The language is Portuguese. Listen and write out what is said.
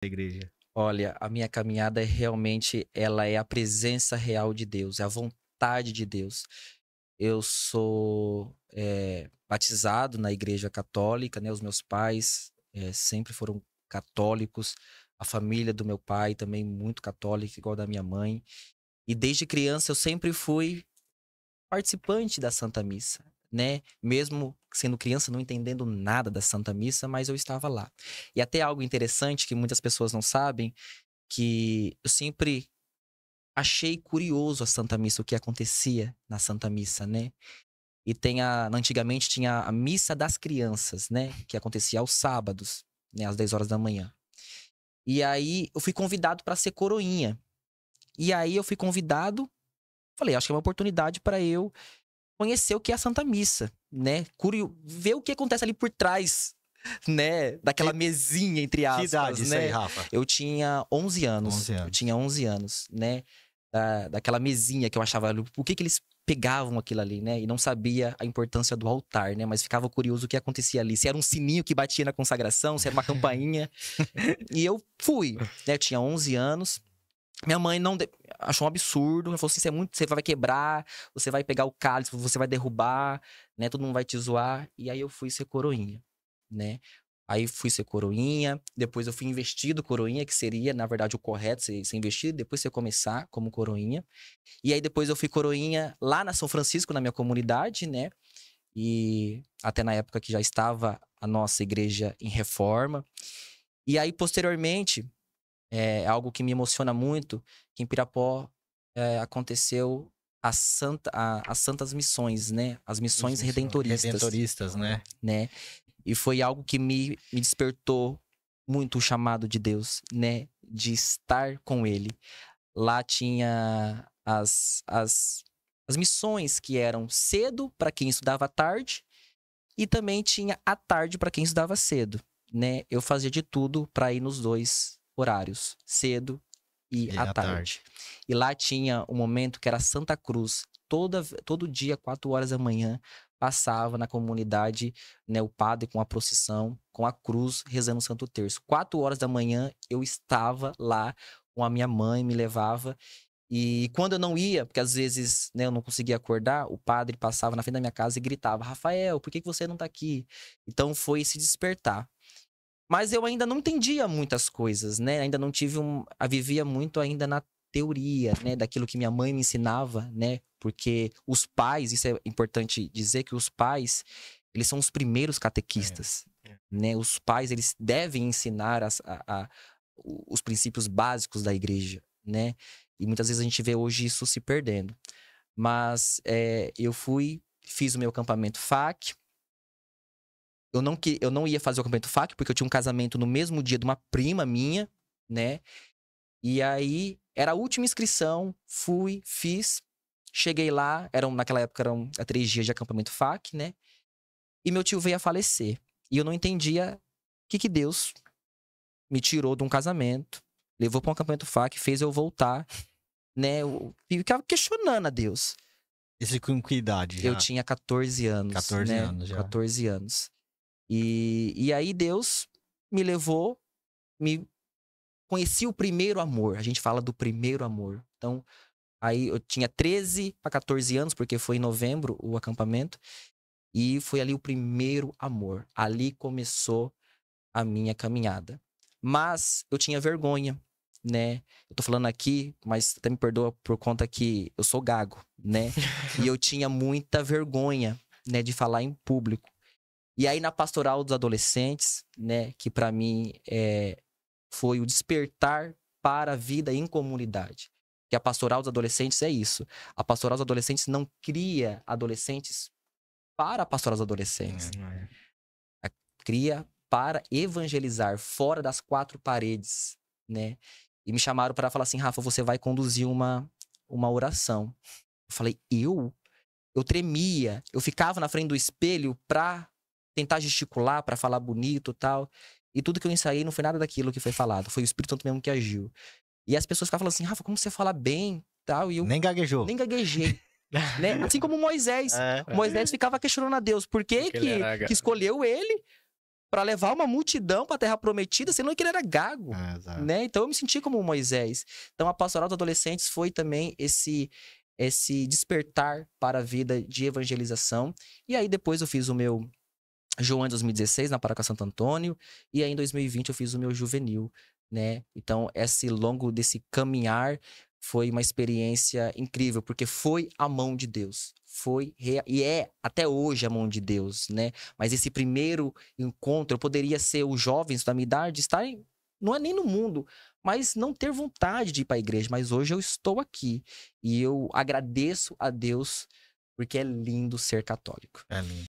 da igreja? Olha, a minha caminhada ela é a presença real de Deus, é a vontade de Deus. Eu sou batizado na igreja católica, né? Os meus pais sempre foram católicos, a família do meu pai também muito católica, igual da minha mãe. E desde criança eu sempre fui participante da Santa Missa, né? Mesmo sendo criança, não entendendo nada da Santa Missa, mas eu estava lá. E até algo interessante que muitas pessoas não sabem, que eu sempre achei curioso a Santa Missa, o que acontecia na Santa Missa, né? E antigamente tinha a Missa das Crianças, né? Que acontecia aos sábados, né? Às 10 horas da manhã. E aí eu fui convidado para ser coroinha. E aí eu fui convidado, falei, acho que é uma oportunidade para eu conhecer o que é a Santa Missa, né? Ver o que acontece ali por trás, né? Daquela mesinha, entre Que idade aspas, isso aí, né? Rafa? Eu tinha 11 anos. 11 anos. Eu tinha 11 anos, né? Daquela mesinha que eu achava, por que eles pegavam aquilo ali, né? E não sabia a importância do altar, né? Mas ficava curioso o que acontecia ali. Se era um sininho que batia na consagração, se era uma campainha. E eu fui, né? Eu tinha 11 anos. Minha mãe achou um absurdo. Ela falou assim, você vai quebrar, você vai pegar o cálice, você vai derrubar, né? Todo mundo vai te zoar. E aí eu fui ser coroinha, né? Aí fui ser coroinha, depois eu fui investido coroinha, que seria, na verdade, o correto, ser investido, depois você começar como coroinha. E aí depois eu fui coroinha lá na São Francisco, na minha comunidade, né? E até na época que já estava a nossa igreja em reforma. E aí, posteriormente, algo que me emociona muito, que em Pirapó aconteceu as santas missões, né? As missões Redentoristas, né? E foi algo que me despertou muito o chamado de Deus, né? De estar com Ele. Lá tinha as missões que eram cedo para quem estudava à tarde e também tinha à tarde para quem estudava cedo, né? Eu fazia de tudo para ir nos dois horários, cedo e à tarde. E lá tinha um momento que era Santa Cruz. Todo dia, 4 horas da manhã, passava na comunidade, né, o padre com a procissão, com a cruz, rezando o Santo Terço. 4 horas da manhã, eu estava lá com a minha mãe, me levava. E quando eu não ia, porque às vezes, né, eu não conseguia acordar, o padre passava na frente da minha casa e gritava, Rafael, por que você não tá aqui? Então foi se despertar. Mas eu ainda não entendia muitas coisas, né? Ainda não tive vivia muito ainda na teoria, né? Daquilo que minha mãe me ensinava, né? Porque os pais, isso é importante dizer, que os pais, eles são os primeiros catequistas, né? Os pais, eles devem ensinar os princípios básicos da igreja, né? E muitas vezes a gente vê hoje isso se perdendo. Mas eu fiz o meu acampamento FAC. Eu não ia fazer o acampamento FAC, porque eu tinha um casamento no mesmo dia de uma prima minha, né? E aí, era a última inscrição, fiz. Cheguei lá, naquela época eram 3 dias de acampamento FAC, né? E meu tio veio a falecer. E eu não entendia o que Deus me tirou de um casamento, levou para um acampamento FAC, fez eu voltar, né? Eu ficava questionando a Deus. Isso com que idade já? Eu tinha 14 anos, 14 né? anos já. 14 anos. E aí Deus me levou, conheci o primeiro amor. A gente fala do primeiro amor. Então, aí eu tinha 13 para 14 anos, porque foi em novembro o acampamento. E foi ali o primeiro amor. Ali começou a minha caminhada. Mas eu tinha vergonha, né? Eu tô falando aqui, mas até me perdoa por conta que eu sou gago, né? E eu tinha muita vergonha, né, de falar em público. E aí na pastoral dos adolescentes, né, que para mim foi o despertar para a vida em comunidade. Que a pastoral dos adolescentes é isso. A pastoral dos adolescentes não cria adolescentes para a pastoral dos adolescentes. Cria para evangelizar fora das 4 paredes, né? E me chamaram para falar assim, Rafa, você vai conduzir uma oração. Eu falei, eu? Eu tremia, eu ficava na frente do espelho pra tentar gesticular, pra falar bonito e tal. E tudo que eu ensaiei não foi nada daquilo que foi falado. Foi o Espírito Santo mesmo que agiu. E as pessoas ficavam falando assim, Rafa, como você fala bem tal. E eu nem gaguejou. Nem gaguejei. Né? Assim como Moisés. Moisés ficava questionando a Deus. Por que escolheu ele para levar uma multidão para a Terra Prometida, sendo que ele era gago, Exato. né? Então eu me senti como Moisés. Então a pastoral dos adolescentes foi também esse despertar para a vida de evangelização. E aí depois eu fiz o meu João em 2016 na Paróquia Santo Antônio, e aí em 2020 eu fiz o meu juvenil, né? Então esse longo desse caminhar foi uma experiência incrível, porque foi a mão de Deus. E é até hoje a mão de Deus, né? Mas esse primeiro encontro, eu poderia ser os jovens da minha idade, estarem, não é nem no mundo, mas não ter vontade de ir para a igreja. Mas hoje eu estou aqui e eu agradeço a Deus porque é lindo ser católico. É lindo.